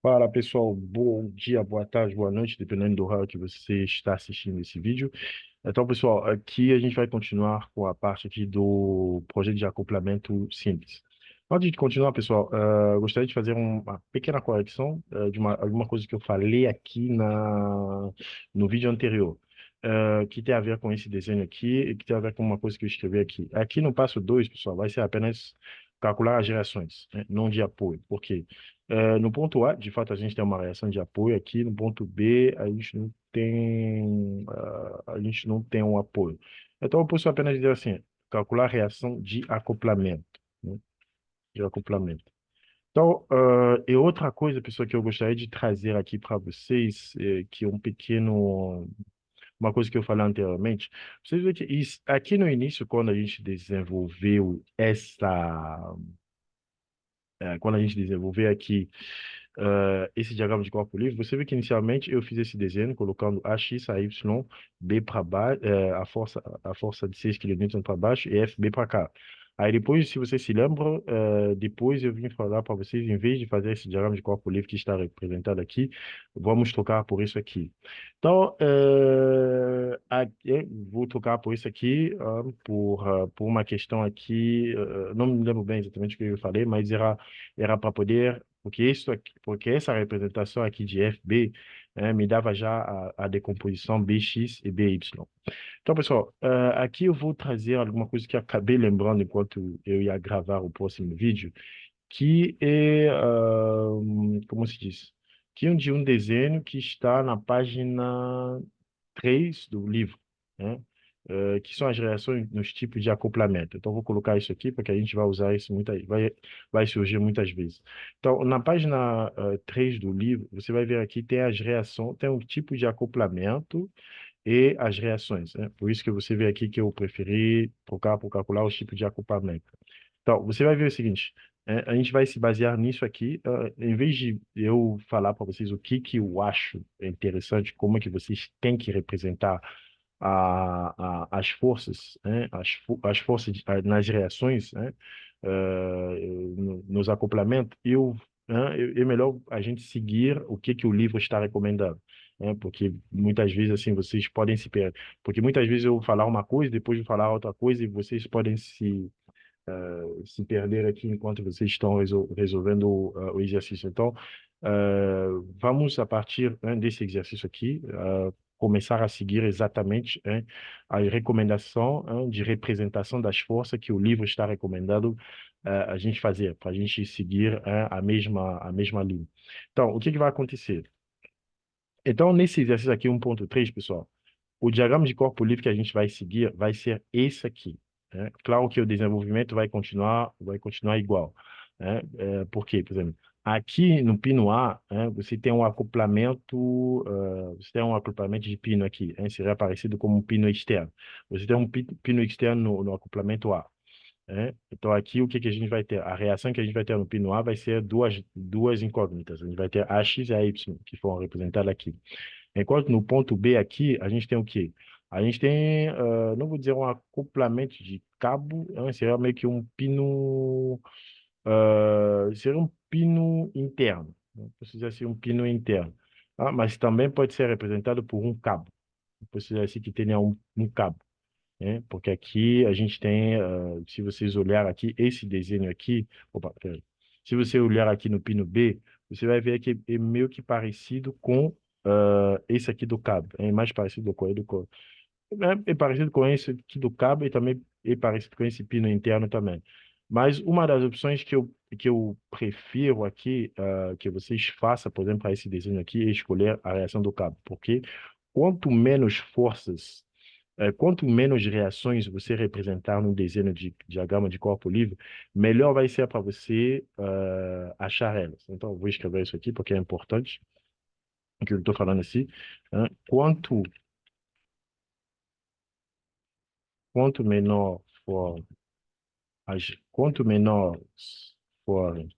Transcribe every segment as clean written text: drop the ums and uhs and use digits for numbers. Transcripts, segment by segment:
Fala pessoal, bom dia, boa tarde, boa noite, dependendo do horário que você está assistindo esse vídeo. Então, pessoal, aqui a gente vai continuar com a parte aqui do projeto de acoplamento simples. Antes de continuar, pessoal, eu gostaria de fazer uma pequena correção de alguma coisa que eu falei aqui no vídeo anterior, que tem a ver com esse desenho aqui e que tem a ver com uma coisa que eu escrevi aqui. Aqui no passo 2, pessoal, vai ser apenas calcular as gerações, né, não de apoio. Por quê? No ponto A, de fato, a gente tem uma reação de apoio aqui. No ponto B, a gente não tem um apoio. Então, eu posso apenas dizer assim, calcular a reação de acoplamento, né? De acoplamento. Então, e outra coisa, pessoal, que eu gostaria de trazer aqui para vocês, que é uma coisa que eu falei anteriormente. Vocês veem que aqui no início, quando a gente desenvolveu quando a gente desenvolveu aqui esse diagrama de corpo livre, você vê que inicialmente eu fiz esse desenho colocando AX, AY, B para baixo, a força de 6 kN para baixo e FB para cá. Aí depois, se você se lembra, depois eu vim falar para vocês, em vez de fazer esse diagrama de corpo livre que está representado aqui, vamos trocar por isso aqui. Então, eu vou trocar por isso aqui, por uma questão aqui, não me lembro bem exatamente o que eu falei, mas era para poder, porque essa representação aqui de FB me dava já a decomposição BX e BY. Então, pessoal, aqui eu vou trazer alguma coisa que eu acabei lembrando enquanto eu ia gravar o próximo vídeo, que é, como se diz? Que é de um desenho que está na página 3 do livro, né? Que são as reações nos tipos de acoplamento. Então, vou colocar isso aqui porque a gente vai usar isso vai surgir muitas vezes. Então, na página 3 do livro, você vai ver aqui tem as reações, tem um tipo de acoplamento e as reações, né? Por isso que você vê aqui que eu preferi trocar por calcular os tipos de acoplamento. Então, você vai ver o seguinte, a gente vai se basear nisso aqui, em vez de eu falar para vocês o que eu acho interessante, como é que vocês têm que representar as forças, né, as forças nas reações, né, nos acoplamentos, é melhor a gente seguir o que o livro está recomendando. Né, porque muitas vezes assim vocês podem se perder, porque muitas vezes eu vou falar uma coisa, depois vou falar outra coisa e vocês podem se perder aqui enquanto vocês estão resolvendo o exercício. Então, vamos, a partir, né, desse exercício aqui, começar a seguir exatamente, a recomendação, de representação das forças que o livro está recomendando a gente fazer, para a gente seguir, a mesma linha. Então, o que que vai acontecer? Então, nesse exercício aqui, 1.3, pessoal, o diagrama de corpo livre que a gente vai seguir vai ser esse aqui, né? Claro que o desenvolvimento vai continuar igual, né? Por quê? Por exemplo, aqui no pino A, né, você tem um acoplamento de pino aqui, né? Seria parecido com um pino externo. Você tem um pino externo no acoplamento A. Né? Então, aqui, o que que a gente vai ter? A reação que a gente vai ter no pino A vai ser duas incógnitas. A gente vai ter AX e AY, que foram representadas aqui. Enquanto no ponto B aqui, a gente tem o quê? A gente tem, não vou dizer um acoplamento de cabo, seria meio que um pino, seria um pino interno, né? Precisa ser um pino interno. Mas também pode ser representado por um cabo. Precisa ser que tenha um cabo, né? Porque aqui a gente tem, se vocês olhar aqui, esse desenho aqui, opa, peraí. Se você olhar aqui no pino B, você vai ver que é meio que parecido com esse aqui do cabo. É mais parecido com ele é parecido com esse aqui do cabo e também é parecido com esse pino interno também. Mas uma das opções que eu prefiro aqui, que vocês façam, por exemplo, para esse desenho aqui, é escolher a reação do cabo. Porque quanto menos forças quanto menos reações você representar no desenho de diagrama de corpo livre, melhor vai ser para você achar elas. Então, eu vou escrever isso aqui porque é importante, o que eu estou falando assim. Né? Quanto menor for quanto menores forem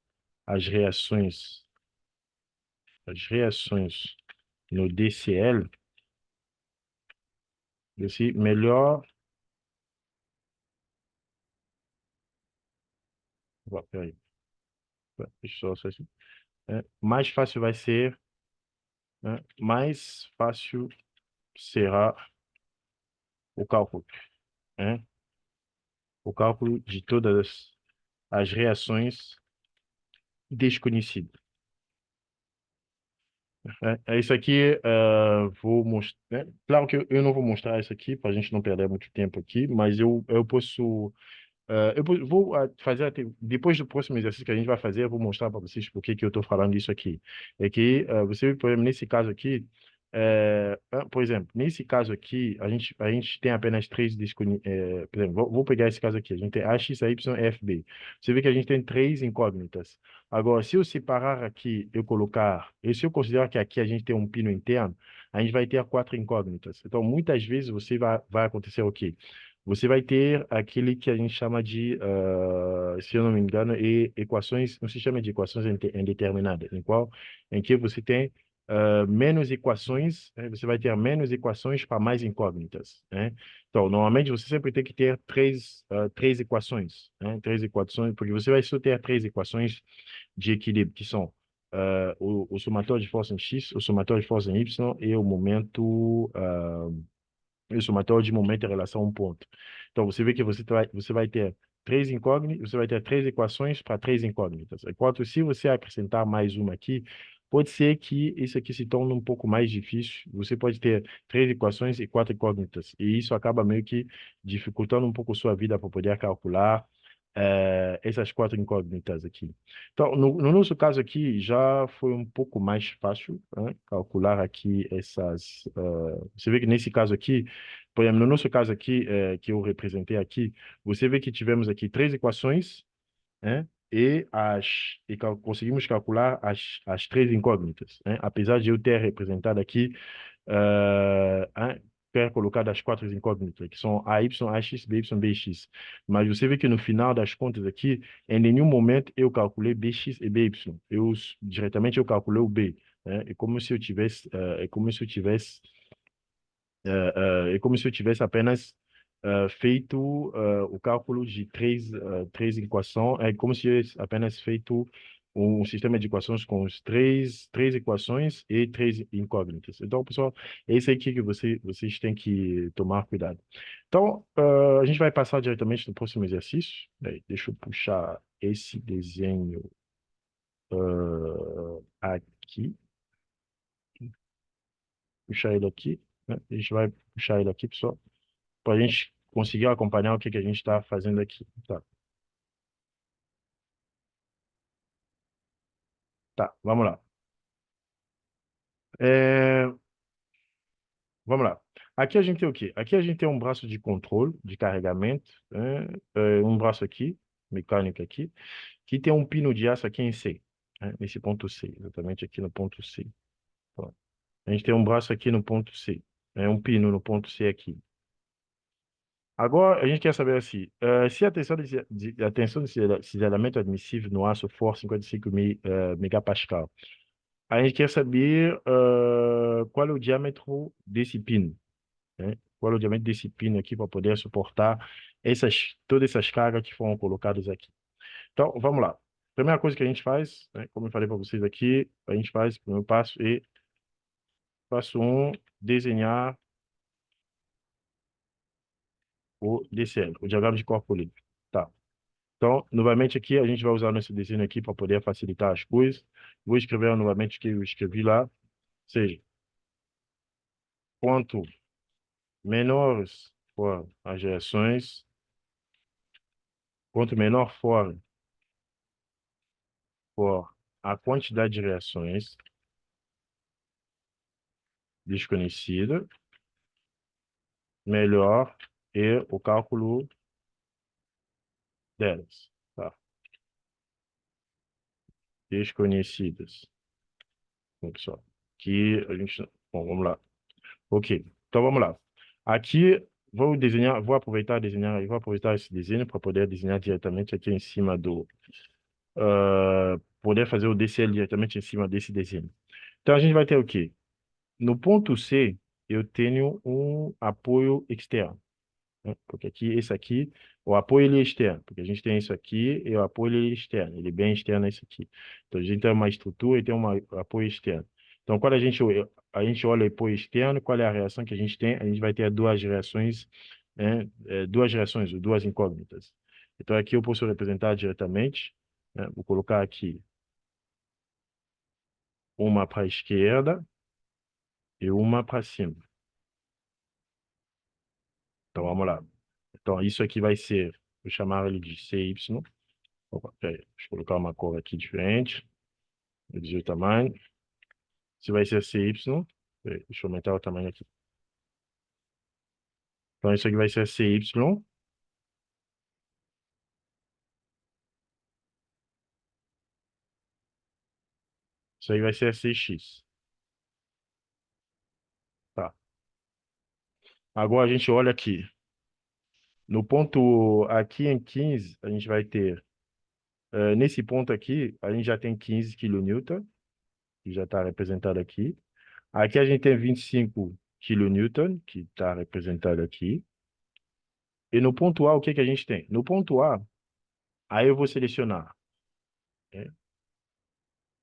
as reações no DCL, melhor. Peraí, deixa eu só assim. mais fácil vai ser, mais fácil será o cálculo, né? O cálculo de todas as reações desconhecidas. É isso aqui, vou mostrar. Claro que eu não vou mostrar isso aqui para a gente não perder muito tempo aqui, mas eu posso. Vou fazer, depois do próximo exercício que a gente vai fazer, eu vou mostrar para vocês por que que eu estou falando isso aqui. É que, você, por exemplo, nesse caso aqui, por exemplo, nesse caso aqui, a gente tem apenas três por exemplo, vou pegar esse caso aqui, a gente tem A, X, A, Y, F, B. Você vê que a gente tem três incógnitas. Agora, se eu separar aqui, eu colocar, e se eu considerar que aqui a gente tem um pino interno, a gente vai ter quatro incógnitas. Então, muitas vezes você vai acontecer o quê? Você vai ter aquele que a gente chama de, se eu não me engano, equações, um sistema de equações indeterminadas, em que você tem menos equações, você vai ter menos equações para mais incógnitas, né? Então, normalmente você sempre tem que ter três equações, né? Três equações, porque você vai só ter três equações de equilíbrio, que são o somatório de força em X, o somatório de força em Y e o momento, o somatório de momento em relação a um ponto. Então, você vê que você vai ter três incógnitas, você vai ter três equações para três incógnitas. Enquanto se você acrescentar mais uma aqui, pode ser que isso aqui se torne um pouco mais difícil. Você pode ter três equações e quatro incógnitas. E isso acaba meio que dificultando um pouco a sua vida para poder calcular essas quatro incógnitas aqui. Então, no nosso caso aqui, já foi um pouco mais fácil, né, calcular aqui essas. Você vê que nesse caso aqui, por exemplo, no nosso caso aqui, que eu representei aqui, você vê que tivemos aqui três equações, né? Conseguimos calcular as três incógnitas, né? Apesar de eu ter representado aqui, ter colocado as quatro incógnitas, que são AY, AX, BY, BX. Mas você vê que no final das contas aqui, em nenhum momento eu calculei BX e BY. Diretamente eu calculei o B, né? É como se eu tivesse apenas feito o cálculo de três equações, é como se eu apenas feito um sistema de equações com os três equações e três incógnitas. Então, pessoal, é isso aí que vocês têm que tomar cuidado. Então, a gente vai passar diretamente no próximo exercício. Deixa eu puxar esse desenho aqui, puxar ele aqui, né? A gente vai puxar ele aqui, pessoal, para a gente conseguir acompanhar o que que a gente está fazendo aqui. Tá, tá, vamos lá. É, vamos lá. Aqui a gente tem o quê? Aqui a gente tem um braço de controle, de carregamento, né? Um braço aqui, mecânico aqui, que tem um pino de aço aqui em C, né? Nesse ponto C, exatamente aqui no ponto C. Pronto. A gente tem um braço aqui no ponto C, né? Um pino no ponto C aqui. Agora, a gente quer saber assim, se a tensão de cisalhamento admissível no aço for 55 megapascal. A gente quer saber qual é o diâmetro desse pino, né? Qual é o diâmetro desse pino aqui para poder suportar todas essas cargas que foram colocadas aqui. Então, vamos lá. Primeira coisa que a gente faz, né, como eu falei para vocês aqui, a gente faz o primeiro passo e passo um, desenhar o DCL, o diagrama de corpo líquido. Tá. Então, novamente aqui, a gente vai usar nosso desenho aqui para poder facilitar as coisas. Vou escrever novamente o que eu escrevi lá, ou seja, quanto menores for as reações, quanto menor for a quantidade de reações desconhecida, melhor é o cálculo delas, tá? Desconhecidas. Bom, pessoal, aqui a gente... Bom, vamos lá. Ok, então vamos lá. Aqui vou aproveitar esse desenho para poder desenhar diretamente aqui em cima poder fazer o DCL diretamente em cima desse desenho. Então a gente vai ter o quê? No ponto C, eu tenho um apoio externo, né? Porque aqui, esse aqui, o apoio ele é externo, porque a gente tem isso aqui e o apoio ele é externo, ele é bem externo a isso aqui. Então, a gente tem uma estrutura e tem um apoio externo. Então, quando a gente olha o apoio externo, qual é a reação que a gente tem? A gente vai ter duas reações, né? Duas reações, ou duas incógnitas. Então, aqui eu posso representar diretamente, né? Vou colocar aqui uma para a esquerda e uma para cima. Então, vamos lá. Então, isso aqui vai ser, vou chamar ele de CY. Opa, peraí, deixa eu colocar uma cor aqui diferente. Reduzir o tamanho. Se vai ser CY. Peraí, deixa eu aumentar o tamanho aqui. Então, isso aqui vai ser CY. Isso aí vai ser CX. Tá. Agora a gente olha aqui. No ponto aqui em 15, a gente vai ter. Nesse ponto aqui, a gente já tem 15 kN, que já está representado aqui. Aqui a gente tem 25 kN, que está representado aqui. E no ponto A, o que que a gente tem? No ponto A, aí eu vou selecionar, né?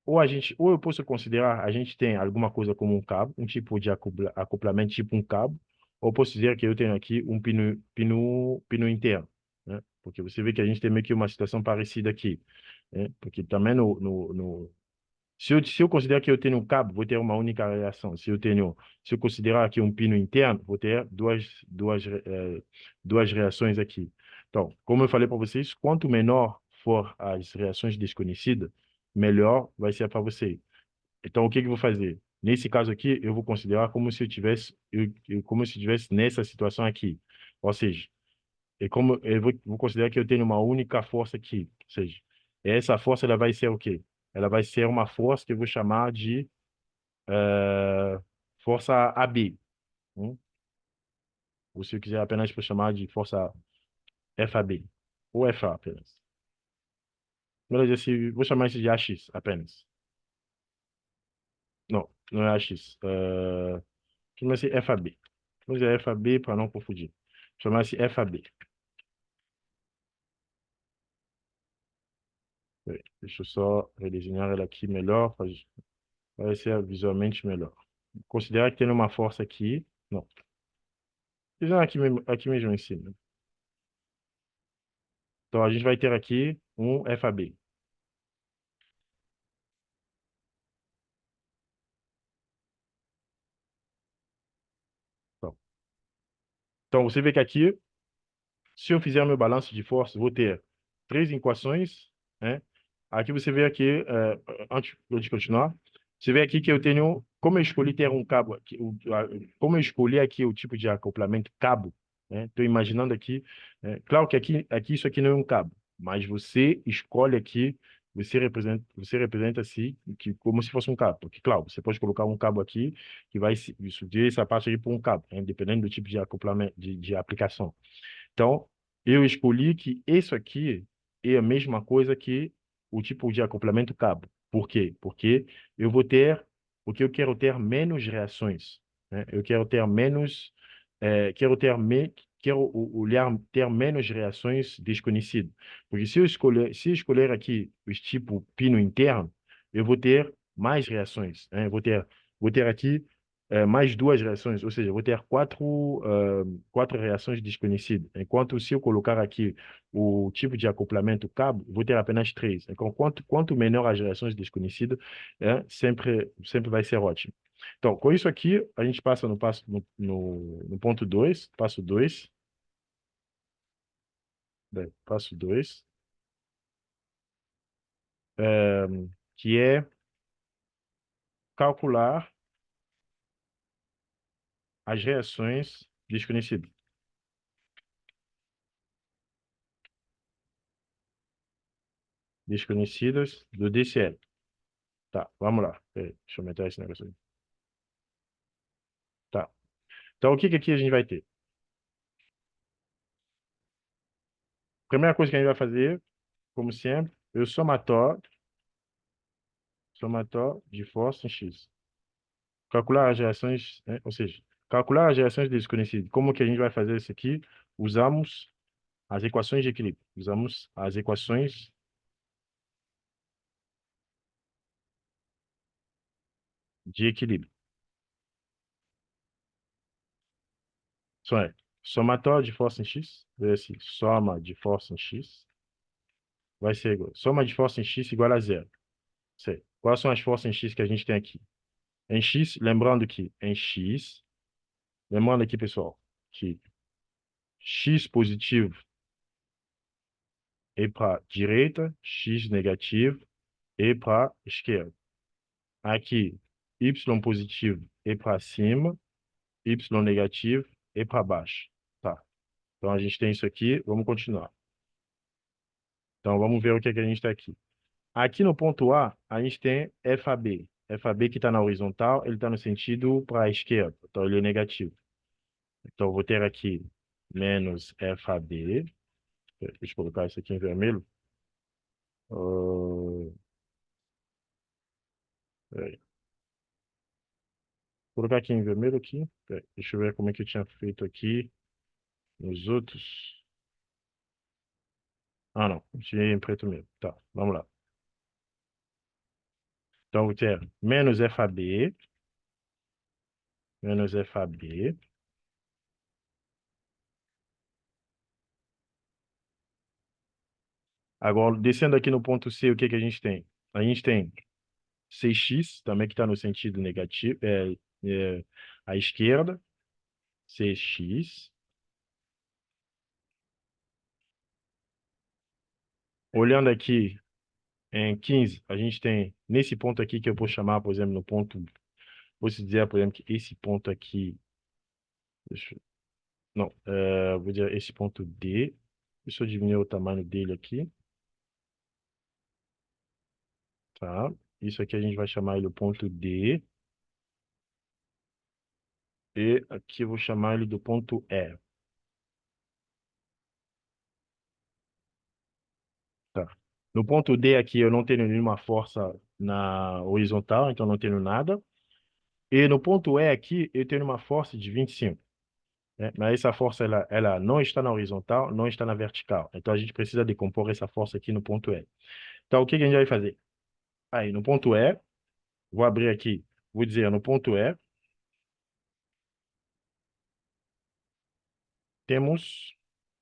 Ou eu posso considerar, a gente tem alguma coisa como um cabo, um tipo de acoplamento, tipo um cabo, ou posso dizer que eu tenho aqui um pino interno, né? Porque você vê que a gente tem meio que uma situação parecida aqui, né? Porque também se eu considerar que eu tenho um cabo, vou ter uma única reação. Se eu considerar aqui um pino interno, vou ter duas reações aqui. Então, como eu falei para vocês, quanto menor for as reações desconhecidas, melhor vai ser para você. Então, o que que eu vou fazer? Nesse caso aqui, eu vou considerar como se eu tivesse, como se eu tivesse nessa situação aqui. Ou seja, como eu vou considerar que eu tenho uma única força aqui. Ou seja, essa força ela vai ser o quê? Ela vai ser uma força que eu vou chamar de força AB. Hum? Ou se eu quiser apenas vou chamar de força FAB. Ou FA apenas. Beleza, vou chamar isso de AX apenas. Não, não é AX. Chama-se FAB. Vamos dizer FAB para não confundir. Chama-se FAB. Deixa eu só redesenhar ela aqui melhor, para ser visualmente melhor. Considerar que tem uma força aqui. Não. Desenhar aqui mesmo em cima. Então, a gente vai ter aqui um FAB. Então, você vê que aqui se eu fizer meu balanço de força, vou ter três equações, né? Aqui você vê aqui, antes de continuar, você vê aqui que eu tenho, como eu escolhi ter um cabo aqui, como eu escolhi aqui o tipo de acoplamento cabo, né? Estou imaginando aqui, claro que aqui isso aqui não é um cabo, mas você escolhe aqui, você representa assim, que, como se fosse um cabo, porque claro, você pode colocar um cabo aqui que vai subir essa parte aqui por um cabo, né? Dependendo do tipo de acoplamento, de aplicação. Então, eu escolhi que isso aqui é a mesma coisa que o tipo de acoplamento cabo. Por quê? Porque eu quero ter menos reações, né? Eu quero ter menos, quero ter menos reações desconhecidas. Porque se eu escolher aqui os tipo pino interno, eu vou ter mais reações, né? Eu vou ter aqui mais duas reações, ou seja, eu vou ter quatro reações desconhecidas. Enquanto se eu colocar aqui o tipo de acoplamento cabo, vou ter apenas três. Então, quanto menor as reações desconhecidas, sempre vai ser ótimo. Então, com isso aqui, a gente passa no ponto 2, passo 2, passo 2, é, que é calcular as reações desconhecidas. Desconhecidas do DCL. Tá, vamos lá. Peraí, deixa eu aumentar esse negócio aí. Tá. Então, o que que aqui a gente vai ter? Primeira coisa que a gente vai fazer, como sempre, é o somatório de força em X. Calcular as reações, né? Ou seja, calcular as reações desconhecidas. Como que a gente vai fazer isso aqui? usamos as equações de equilíbrio. Usamos as equações de equilíbrio. Isso é, somatório de força em X, esse soma de força em X, vai ser igual. Soma de força em X igual a zero. Certo. Quais são as forças em X que a gente tem aqui? Em X, lembrando que em X, lembrando aqui, pessoal, que X positivo é para direita, X negativo é para esquerda. Aqui, Y positivo é para cima, Y negativo é para baixo. Tá. Então, a gente tem isso aqui. Vamos continuar. Então, vamos ver o que, é que a gente tem aqui. Aqui no ponto A gente tem FAB. FAB que está na horizontal, ele está no sentido para a esquerda. Então, ele é negativo. Então, eu vou ter aqui menos FAB. Deixa eu colocar isso aqui em vermelho. Peraí. Vou colocar aqui em vermelho aqui. Peraí. Deixa eu ver como é que eu tinha feito aqui nos outros. Ah, não. Tinha em preto mesmo. Tá, vamos lá. Então, eu vou ter menos FAB. Menos FAB. Agora, descendo aqui no ponto C, o que que a gente tem? A gente tem 6x, também que está no sentido negativo, à esquerda, 6x. Olhando aqui em 15, a gente tem nesse ponto aqui que eu vou chamar, por exemplo, no ponto, vou se dizer, por exemplo, que esse ponto aqui, deixa, não, vou dizer esse ponto D, deixa eu diminuir o tamanho dele aqui, tá? Isso aqui a gente vai chamar ele o ponto D, e aqui eu vou chamar ele do ponto E. Tá. No ponto D aqui eu não tenho nenhuma força na horizontal, então não tenho nada. E no ponto E aqui eu tenho uma força de 25, né? Mas essa força ela não está na horizontal, não está na vertical. Então a gente precisa decompor essa força aqui no ponto E. Então o que que a gente vai fazer? Aí no ponto E, vou abrir aqui, vou dizer no ponto E, temos,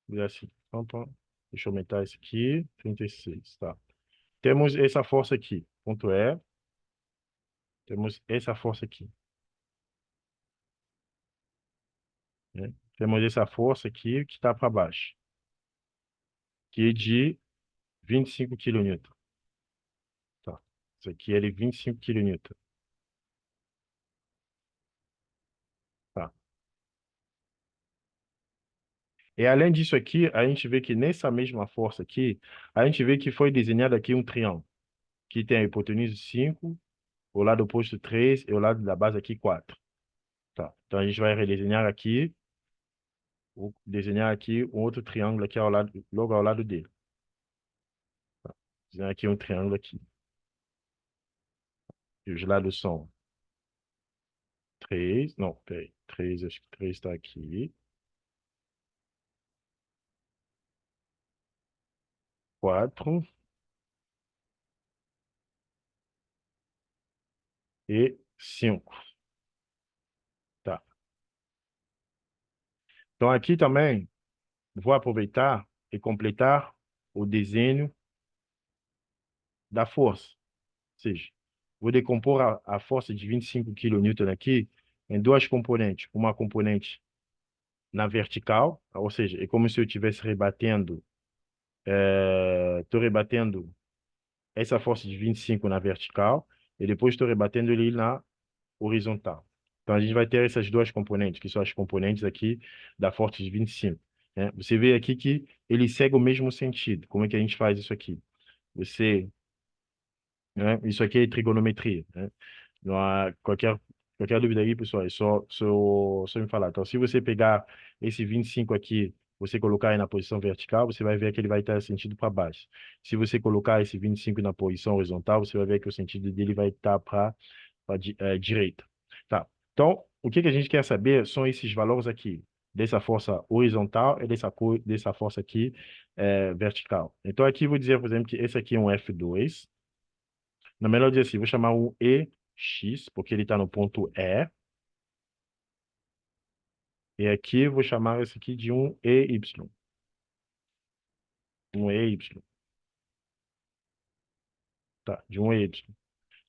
vou dizer assim, opa, deixa eu aumentar isso aqui, 36, tá? Temos essa força aqui, ponto E, temos essa força aqui, né? Temos essa força aqui que está para baixo, que é de 25 kN. Tá. Isso aqui é de 25 kN. Tá. E além disso aqui, a gente vê que nessa mesma força aqui, a gente vê que foi desenhado aqui um triângulo, que tem a hipotenusa 5, o lado oposto 3 e o lado da base aqui 4. Tá. Então a gente vai redesenhar aqui, desenhar aqui um outro triângulo aqui ao lado, logo ao lado dele. Tá. Desenhar aqui um triângulo aqui. E os lados são 3, não, peraí, 3, acho que 3 está aqui, 4 e 5. Tá. Então aqui também vou aproveitar e completar o desenho da força. Ou seja, vou decompor a força de 25 kN aqui em duas componentes. Uma componente na vertical, ou seja, é como se eu estivesse rebatendo, estou rebatendo essa força de 25 na vertical e depois estou rebatendo ele na horizontal. Então, a gente vai ter essas duas componentes, que são as componentes aqui da força de 25, né? Você vê aqui que ele segue o mesmo sentido. Como é que a gente faz isso aqui? Você, né? Isso aqui é trigonometria, né? Não há qualquer dúvida aí, pessoal, é só me falar. Então, se você pegar esse 25 aqui, você colocar aí na posição vertical, você vai ver que ele vai estar sentido para baixo. Se você colocar esse 25 na posição horizontal, você vai ver que o sentido dele vai estar para a direita. Tá. Então, o que que a gente quer saber são esses valores aqui. dessa força horizontal e dessa força aqui vertical. Então, aqui eu vou dizer, por exemplo, que esse aqui é um F2. Na melhor dizer assim, vou chamar um EX, porque ele está no ponto E. E aqui eu vou chamar esse aqui de um EY. Um EY. Tá, de um EY.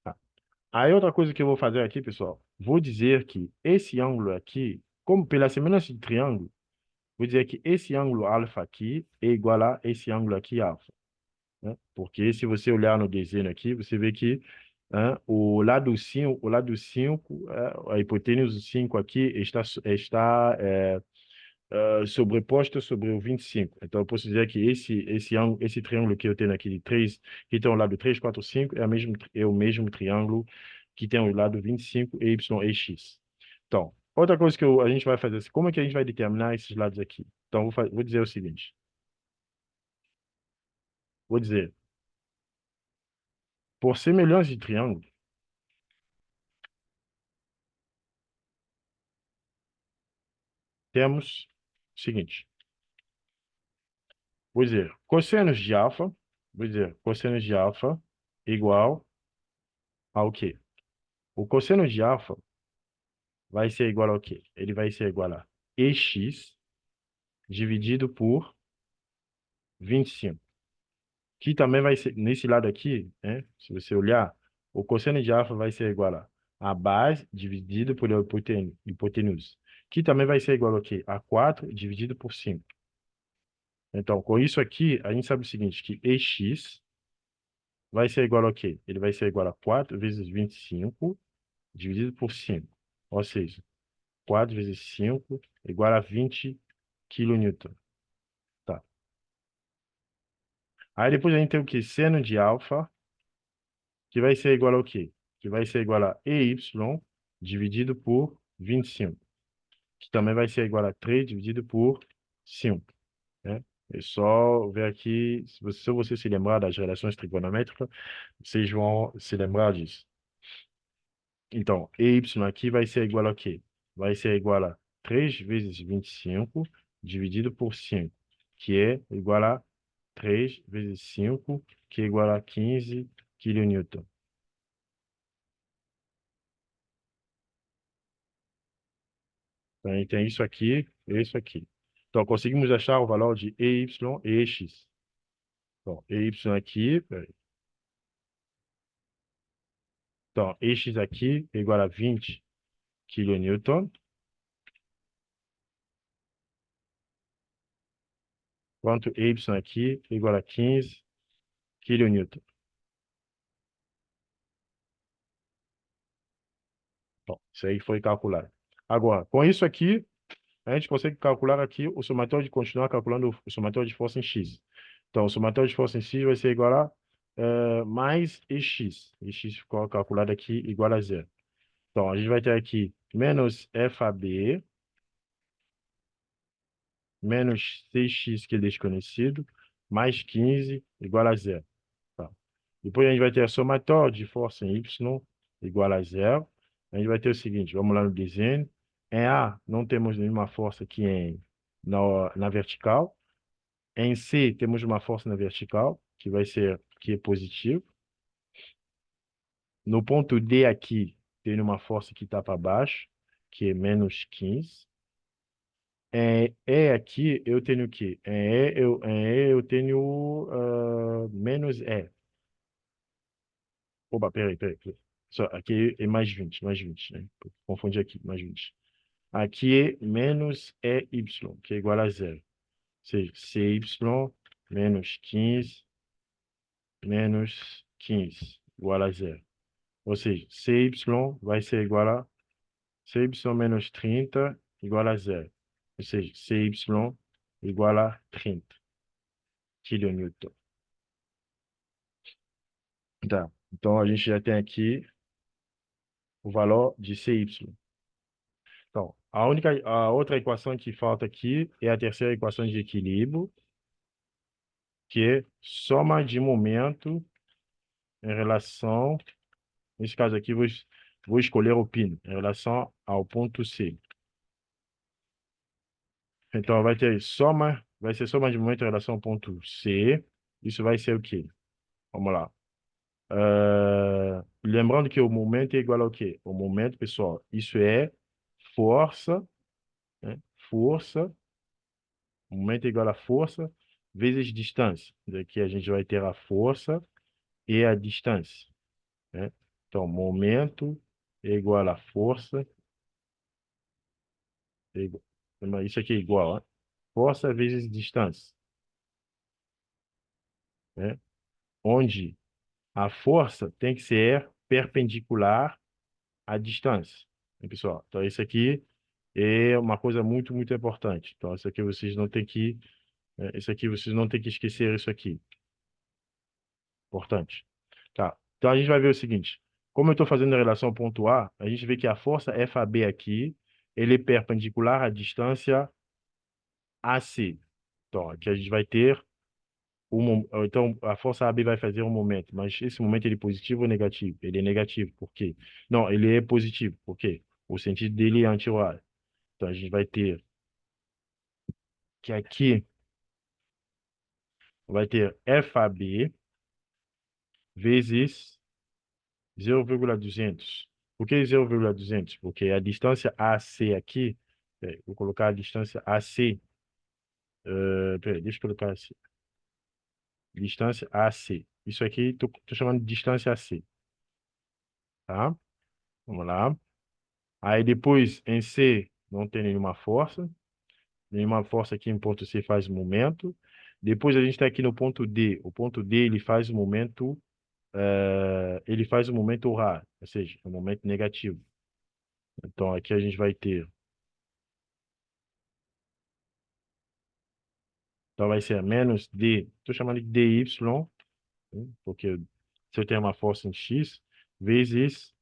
Tá. Aí outra coisa que eu vou fazer aqui, pessoal, vou dizer que esse ângulo aqui, como pela semelhança de triângulo, vou dizer que esse ângulo alfa aqui é igual a esse ângulo aqui alfa, né? Porque se você olhar no desenho aqui, você vê que o lado 5 a hipotenusa 5 aqui está sobreposta sobre o 25. Então, eu posso dizer que esse triângulo que eu tenho aqui de 3, que tem o lado 3, 4, 5, é o mesmo triângulo que tem o lado 25, e y e x. Então, outra coisa que a gente vai fazer, assim, como é que a gente vai determinar esses lados aqui? Então, vou dizer o seguinte. Vou dizer, por semelhança de triângulo, temos o seguinte. Vou dizer, cossenos de alfa, vou dizer, cossenos de alfa igual ao quê? O cosseno de alfa vai ser igual ao quê? Ele vai ser igual a EX dividido por 25, que também vai ser, nesse lado aqui, né? Se você olhar, o cosseno de alfa vai ser igual a base dividido por hipotenusa, que também vai ser igual ao quê? A 4 dividido por 5. Então, com isso aqui, a gente sabe o seguinte, que EX vai ser igual ao quê? Ele vai ser igual a 4 vezes 25 dividido por 5. Ou seja, 4 vezes 5 igual a 20 kN. Tá. Aí depois a gente tem o quê? Seno de alfa, que vai ser igual ao quê? Que vai ser igual a EY dividido por 25, que também vai ser igual a 3 dividido por 5, né? É só ver aqui, se você se lembrar das relações trigonométricas, vocês vão se lembrar disso. Então, EY aqui vai ser igual a quê? Vai ser igual a 3 vezes 25 dividido por 5, que é igual a 3 vezes 5, que é igual a 15 kN. Então, a gente tem isso aqui e isso aqui. Então, conseguimos achar o valor de EY e EX. Então, EY aqui, peraí. Então, EX aqui é igual a 20 kN, enquanto EY aqui é igual a 15 kN. Bom, isso aí foi calculado. Agora, com isso aqui, a gente consegue calcular aqui o somatório de continuar calculando o somatório de força em X. Então, o somatório de força em X vai ser igual a mais EX. EX ficou calculado aqui igual a zero. Então, a gente vai ter aqui menos FAB menos 6x, que é desconhecido, mais 15 igual a zero. Tá. Depois a gente vai ter a somatória de força em Y igual a zero. A gente vai ter o seguinte, vamos lá no desenho. Em A, não temos nenhuma força aqui na vertical. Em C, temos uma força na vertical, que é positivo. No ponto D aqui, tem uma força que está para baixo, que é menos 15. Aqui eu tenho o quê? Em E eu tenho menos E. Opa, peraí. Só, aqui é mais 20, mais 20, né? Confundi aqui, mais 20. Aqui é menos EY, que é igual a zero. Ou seja, CY menos 15 menos 15 igual a zero. Ou seja, CY vai ser igual a CY menos 30 igual a zero. Ou seja, CY igual a 30 kN. Tá. Então, a gente já tem aqui o valor de CY. Então, a outra equação que falta aqui é a terceira equação de equilíbrio, que é soma de momento em relação, nesse caso aqui, vou escolher o pino, em relação ao ponto C. Então, vai ser soma de momento em relação ao ponto C. Isso vai ser o quê? Vamos lá. Lembrando que o momento é igual ao quê? O momento, pessoal, isso é força, né? Força, o momento é igual a força vezes distância. Daqui a gente vai ter a força e a distância, né? Então, momento é igual a força, é igual, isso aqui é igual, né? Força vezes distância, né? Onde a força tem que ser perpendicular à distância, né, pessoal? Então, isso aqui é uma coisa muito, muito importante. Então, isso aqui vocês não têm que, isso aqui vocês não têm que esquecer isso aqui. Importante. Tá. Então, a gente vai ver o seguinte. Como eu estou fazendo a relação ponto A gente vê que a força FAB aqui, ele é perpendicular à distância AC. Então, aqui a gente vai ter então, a força AB vai fazer um momento, mas esse momento ele é positivo ou negativo? Ele é negativo, por quê? Não, ele é positivo, por quê? O sentido dele é anti-horário. Então, a gente vai ter que aqui vai ter FAB vezes 0,200. Por que 0,200? Porque a distância AC aqui, vou colocar a distância AC, peraí, deixa eu colocar assim, distância AC. Isso aqui, estou chamando de distância AC, tá? Vamos lá. Aí depois, em C, não tem nenhuma força aqui em ponto C faz momento. Depois a gente está aqui no ponto D. O ponto D, ele faz o momento horário, ou seja, é um momento negativo. Então aqui a gente vai ter, então vai ser menos D, estou chamando de DY, né, porque se eu tenho uma força em X, vezes,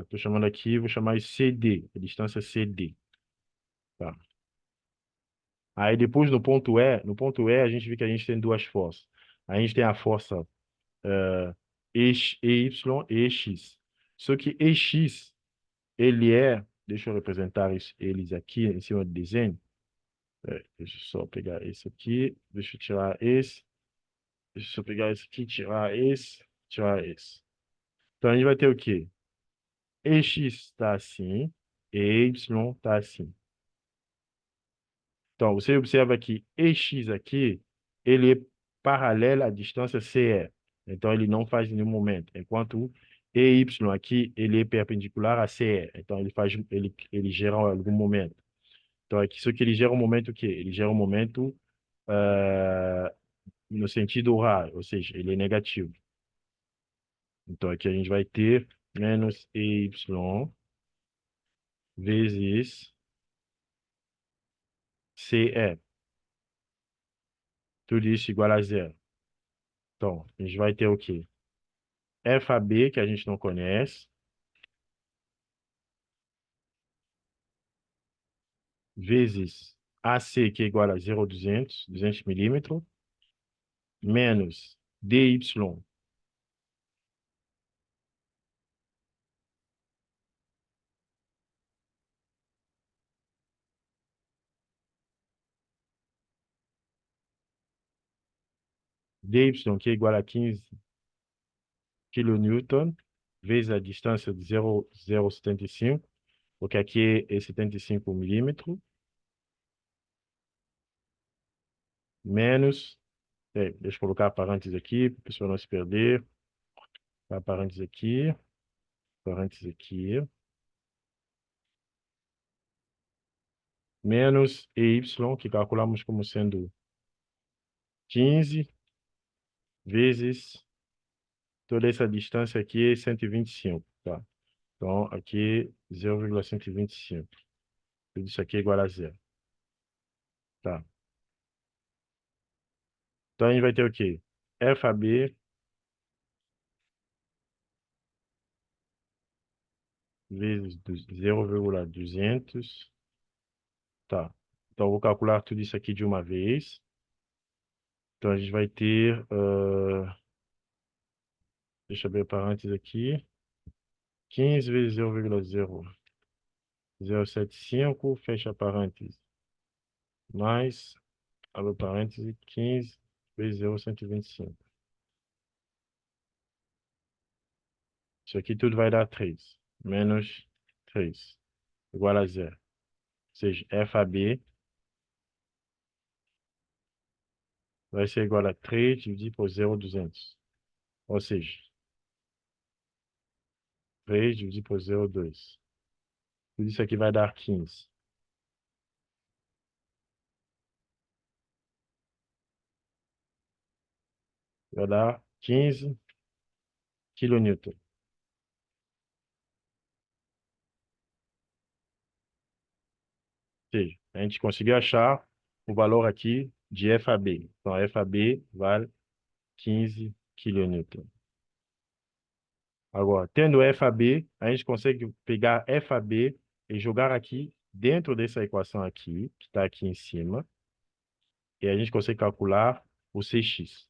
estou chamando aqui, vou chamar de CD, a distância CD. Tá? Aí depois no ponto E a gente vê que a gente tem duas forças. A gente tem a força EY e EX. Só que EX, deixa eu representar eles aqui em cima do desenho. Deixa eu só pegar esse aqui, deixa eu tirar esse, deixa eu só pegar esse aqui, tirar esse. Então a gente vai ter o quê? EX está assim, e Y está assim. Então, você observa que EX aqui, ele é paralelo à distância CE. Então, ele não faz nenhum momento. Enquanto o EY aqui, ele é perpendicular a CE. Então, ele gera algum momento. Então, aqui, isso que ele gera um momento o quê? Ele gera um momento no sentido horário, ou seja, ele é negativo. Então, aqui a gente vai ter menos EY vezes CE. Tudo isso igual a zero. Então, a gente vai ter o quê? FAB, que a gente não conhece, vezes AC, que é igual a 0,200 milímetros, menos DY, DY, que é igual a 15 kN, vezes a distância de 0,075, porque aqui é 75 milímetros, menos, deixa eu colocar parênteses aqui, para a pessoa não se perder, tá, parênteses aqui, menos EY, que calculamos como sendo 15 vezes toda essa distância aqui é 125, tá? Então, aqui 0,125. Tudo isso aqui é igual a zero, tá? Então, a gente vai ter o quê? FAB vezes 0,200, tá? Então, eu vou calcular tudo isso aqui de uma vez. Então, a gente vai ter, deixa eu abrir parênteses aqui, 15 vezes 0,0. 0,75, fecha parênteses, mais, abre parênteses, 15 vezes 0,125. Isso aqui tudo vai dar 3. Menos 3. Igual a zero. Ou seja, FAB vai ser igual a 3 dividido por 0,200. Ou seja, 3 dividido por 0,2. Tudo isso aqui vai dar 15. Vai dar 15 kN. Ou seja, a gente conseguiu achar o valor aqui de FAB. Então, FAB vale 15 kN. Agora, tendo FAB, a gente consegue pegar FAB e jogar aqui dentro dessa equação aqui, que está aqui em cima, e a gente consegue calcular o CX.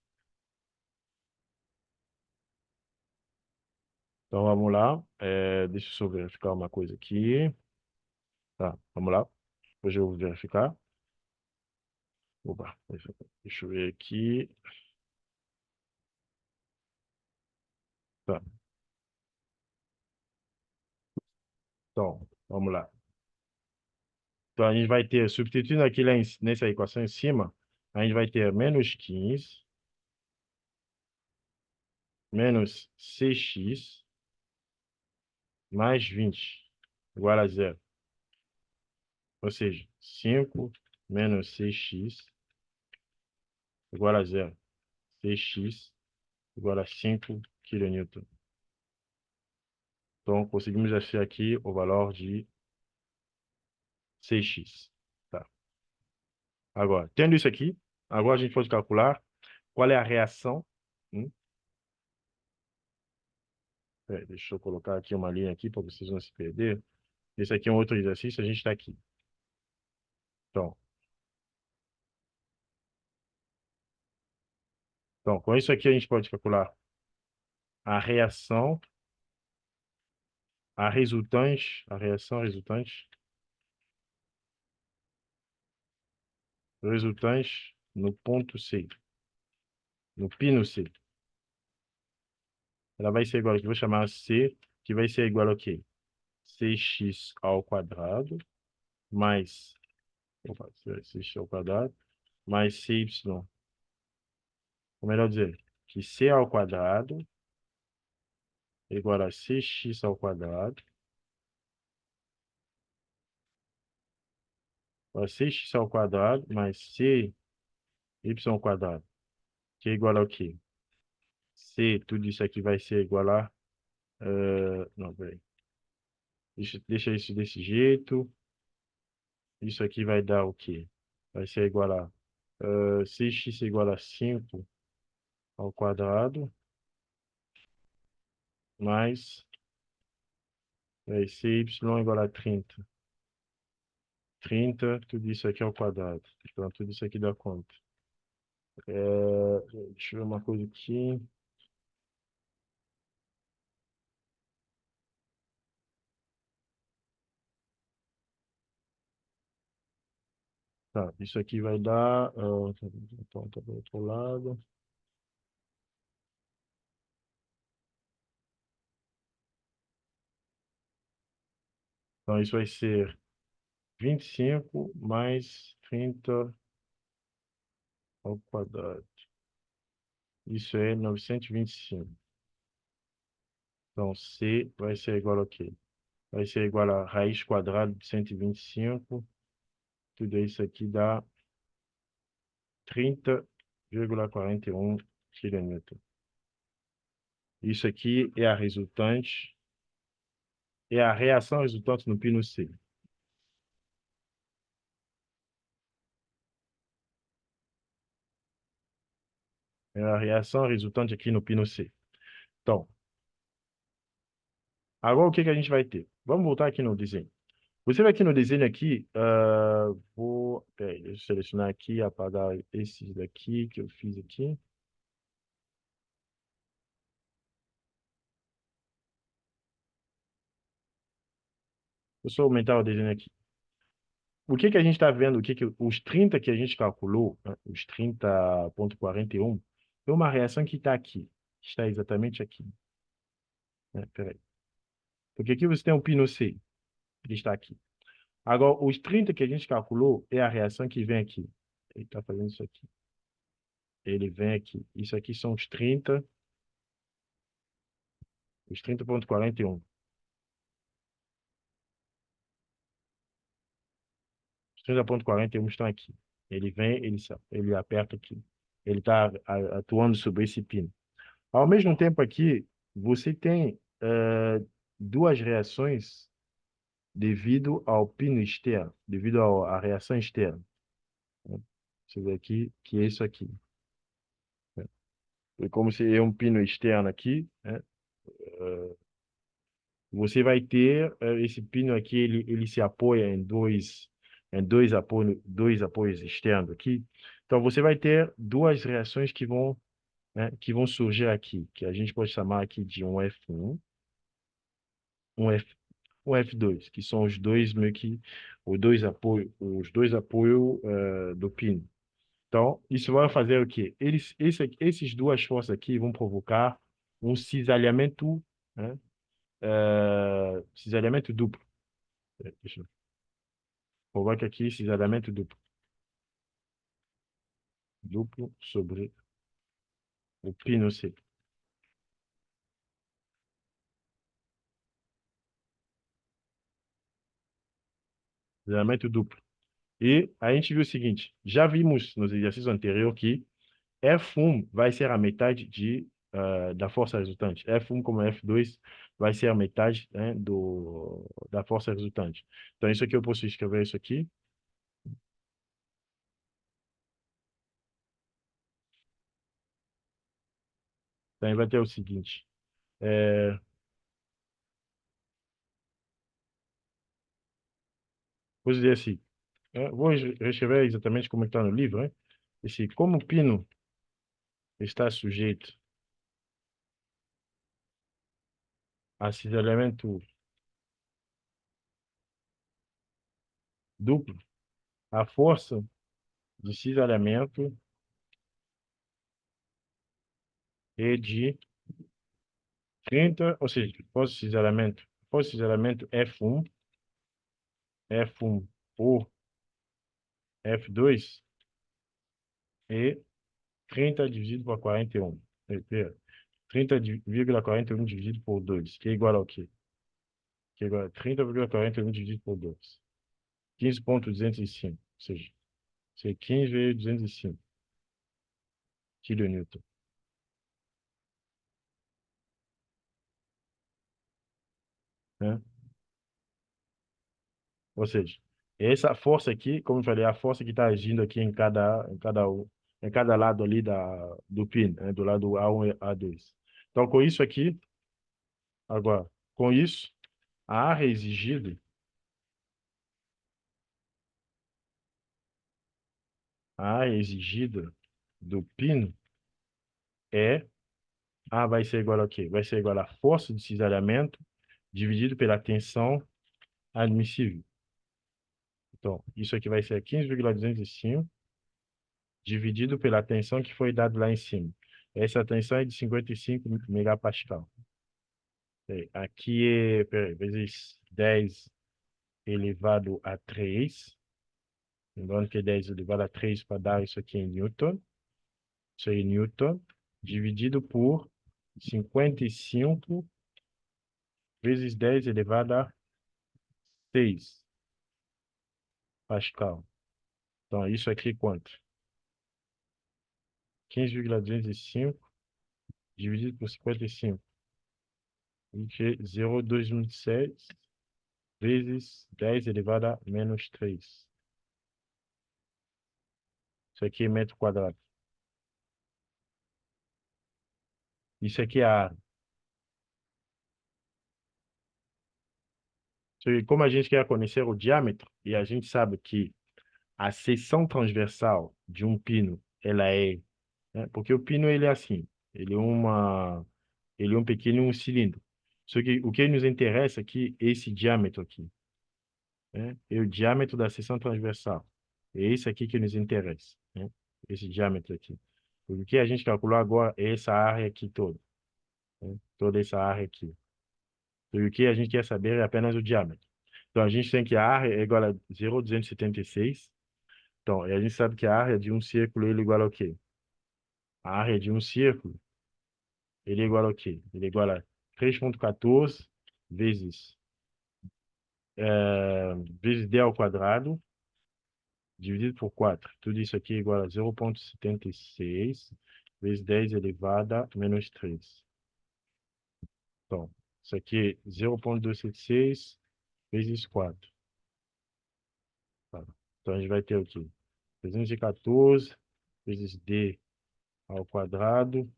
Então, vamos lá. Deixa eu só verificar uma coisa aqui. Tá, vamos lá. Hoje eu vou verificar. Opa, deixa eu ver aqui. Tá, então, vamos lá. Então, a gente vai ter, substituindo aqui lá nessa equação em cima, a gente vai ter menos 15 menos CX mais 20 igual a zero. Ou seja, 5 menos 6x igual a zero. 6x igual a 5 kN. Então, conseguimos achar aqui o valor de 6x. Tá. Agora, tendo isso aqui, agora a gente pode calcular qual é a reação. Hum? Deixa eu colocar aqui uma linha aqui para vocês não se perder. Esse aqui é um outro exercício, a gente está aqui. Então, com isso aqui a gente pode calcular a reação, a reação resultante no ponto C, no pino C. Ela vai ser igual, eu vou chamar C, que vai ser igual ao quê? Cx ao quadrado mais, opa, cx ao quadrado mais cy, ou melhor dizer, que c ao quadrado é igual a cx ao quadrado, a cx ao quadrado mais cy ao quadrado, que é igual ao quê? C, tudo isso aqui vai ser igual a, não, peraí, deixa isso desse jeito, isso aqui vai dar o quê? Vai ser igual a, cx igual a 5 ao quadrado, mais cy igual a 30. 30, tudo isso aqui ao quadrado. Então, tudo isso aqui dá conta. Deixa eu ver uma coisa aqui. Tá, isso aqui vai dar... então, tá do outro lado. Então, isso vai ser 25 mais 30 ao quadrado. Isso é 925. Então, C vai ser igual a quê? Vai ser igual a raiz quadrada de 125. Tudo isso aqui dá 30,41 kN. Isso aqui é a resultante, é a reação resultante no pino C. É a reação resultante aqui no pino C. Então, agora o que que a gente vai ter? Vamos voltar aqui no desenho. Você vai aqui no desenho aqui, deixa eu selecionar aqui, apagar esses daqui que eu fiz aqui. Eu só aumentar o desenho aqui. O que que a gente está vendo? O que que os 30 que a gente calculou, né, os 30,41, é uma reação que está aqui. Está exatamente aqui. Né? Peraí. Porque aqui você tem o pino C, ele está aqui. Agora, os 30 que a gente calculou é a reação que vem aqui. Ele está fazendo isso aqui. Ele vem aqui. Isso aqui são os 30,41. Os 30,41 estão aqui. Ele vem, ele aperta aqui. Ele está atuando sobre esse pino. Ao mesmo tempo aqui, você tem duas reações devido ao pino externo, devido à reação externa. Né? Isso daqui, que é isso aqui. Né? É como se é um pino externo aqui, né? Você vai ter esse pino aqui, ele se apoia dois apoios externos aqui. Então, você vai ter duas reações que vão, né, que vão surgir aqui, que a gente pode chamar aqui de um F1, um F, um F2, que são os dois meio que os dois apoios do pino. Então, isso vai fazer o quê? Esses duas forças aqui vão provocar um cisalhamento, né? Cisalhamento duplo. Deixa eu provoca aqui cisalhamento duplo. Duplo sobre o pino C. Cisalhamento duplo. E a gente viu o seguinte, já vimos nos exercícios anteriores que F1 vai ser a metade da força resultante. F1 como F2 vai ser a metade, né, da força resultante. Então, isso aqui eu posso escrever isso aqui. Então, vai ter o seguinte. É, vou dizer assim. Vou reescrever exatamente como está no livro. Né? Esse, como o pino está sujeito a cisalhamento duplo, a força de cisalhamento é de 30, ou seja, força de cisalhamento F1 por F2 é 30 dividido por 41. É, 30,41 dividido por 2, que é igual ao quê? Que é igual a 30,41 dividido por 2. 15,205, ou seja, isso é 15,205 kilonewton. Né? Ou seja, essa força aqui, como eu falei, é a força que está agindo aqui em cada lado ali do pino, né? Do lado A1 e A2. Então, com isso aqui, agora, com isso, a área exigida, a área exigida do pino é, vai ser igual a quê? Vai ser igual a força de cisalhamento dividido pela tensão admissível. Então, isso aqui vai ser 15,205 dividido pela tensão que foi dada lá em cima. Essa tensão é de 55 megapascal. Aqui é, peraí, vezes 10 elevado a 3. Lembrando que 10 elevado a 3 para dar isso aqui em Newton. Isso aí, Newton, dividido por 55 vezes 10 elevado a 6 Pascal. Então, isso aqui é quanto? 15,205 dividido por 55. Que é 0,2006 vezes 10 elevado a menos 3. Isso aqui é metro quadrado. Isso aqui é a área. Como a gente quer conhecer o diâmetro, e a gente sabe que a seção transversal de um pino, ela é, né, porque o pino ele é assim, ele é um pequeno cilindro. Só que o que nos interessa aqui é esse diâmetro aqui. né? E o diâmetro da seção transversal. É isso aqui que nos interessa, né? Esse diâmetro aqui. O que a gente calculou agora é essa área aqui toda, né? Toda essa área aqui. E o que a gente quer saber é apenas o diâmetro. Então, a gente tem que a área é igual a 0,276. Então, e a gente sabe que a área de um círculo ele é igual ao quê? A área de um círculo ele é igual ao quê? Ele é igual a 3,14 vezes, vezes d ao quadrado, dividido por 4. Tudo isso aqui é igual a 0,76 vezes 10 elevado a menos 3. Então, isso aqui é 0,276 vezes 4. Tá? Então, a gente vai ter o quê? 314 vezes d ao quadrado.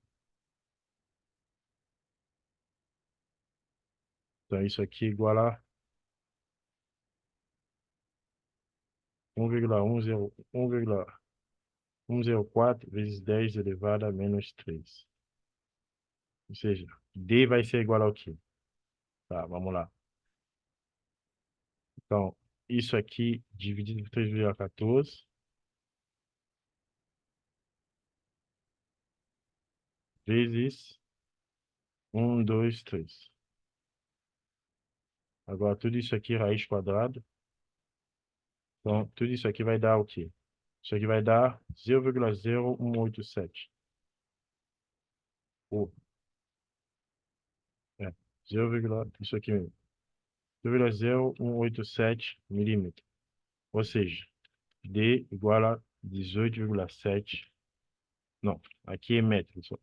Então, isso aqui é igual a 1,104 vezes 10 elevado a menos 3. Ou seja, d vai ser igual ao quê? Tá, vamos lá. Então, isso aqui dividido por 3,14 vezes 1, 2, 3. Agora, tudo isso aqui, raiz quadrada. Então, tudo isso aqui vai dar o quê? Isso aqui vai dar 0,0187. Ou, é, 0, isso aqui mesmo. 0,0187 milímetros. Ou seja, D igual a 18,7. Não, aqui é metro só.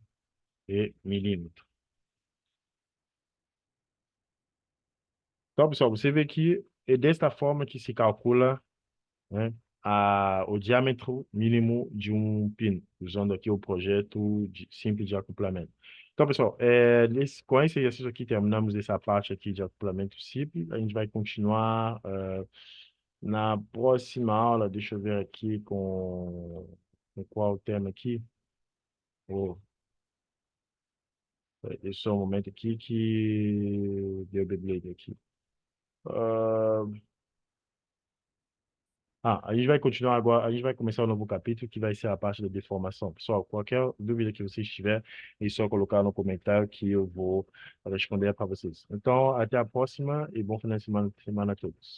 É milímetro. Então, pessoal, você vê que é desta forma que se calcula, né, o diâmetro mínimo de um pino, usando aqui o projeto simples de acoplamento. Então, pessoal, com esse exercício aqui, terminamos essa parte aqui de acoplamento simples. A gente vai continuar na próxima aula. Deixa eu ver aqui com qual tema aqui. Oh, esse é um momento aqui que deu bebê aqui. Ah, a gente vai continuar agora, a gente vai começar um novo capítulo que vai ser a parte da deformação. Pessoal, qualquer dúvida que vocês tiverem, é só colocar no comentário que eu vou responder para vocês. Então, até a próxima e bom final de semana a todos.